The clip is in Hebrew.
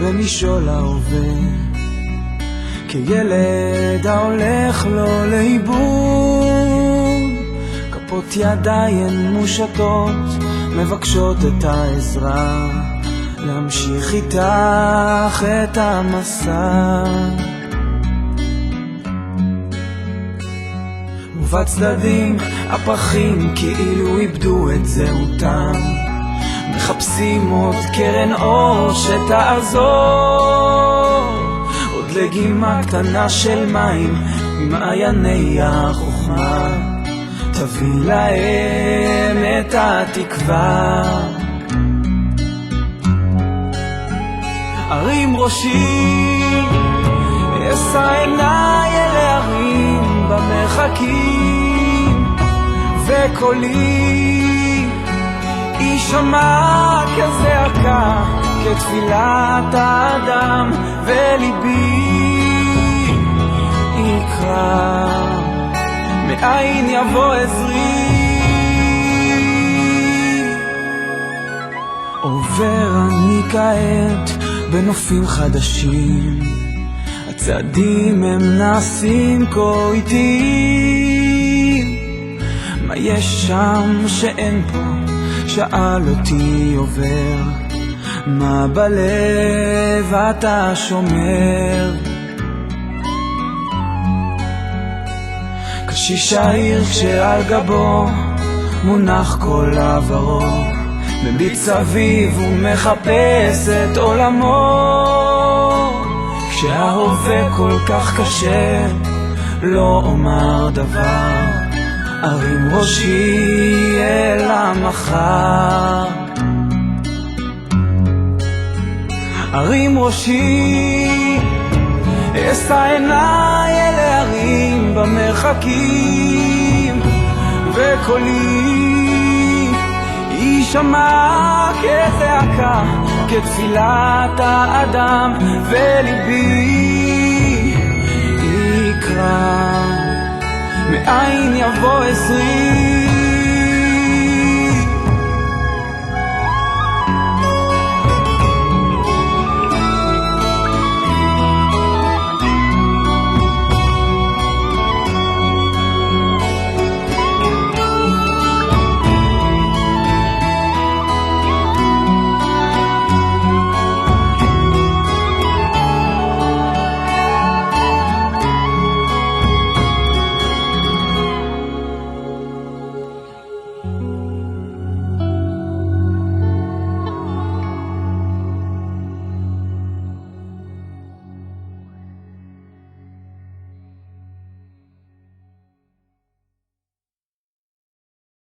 במשעול ההווה, כילד ההולך לו לאיבוד. כפות ידיים מושטות מבקשות את העזרה, להמשיך איתך את המסע. ובצדדים הפרחים כאילו איבדו את זהותם, מחפשים עוד קרן אור שתעזור, עוד לגימה קטנה של מים ממעייני החוכמה, תביא להם את התקווה. הרים ראשי, אשא עיניי אל ההרים במרחקים, וקולי יישמע כזעקה, כתפילת האדם, וליבי יקרא, מאין יבוא עזרי. עובר אני כעת בנופים חדשים, הצעדים הם נעשים כה איטיים. מה יש שם שאין פה? שאל אותי עובר, מה בלב אתה שומר? קשיש העיר כשעל גבו מונח כל עברו, מביט סביב ומחפש את עולמו. כשההווה כל כך קשה לא אומר דבר, ארים ראשי אל המחר. ארים ראשי, אשא עיניי אל ההרים במרחקים, וקולי יישמע כזעקה, כתפילת האדם, וליבי יקרא, מאין יבוא עזרי.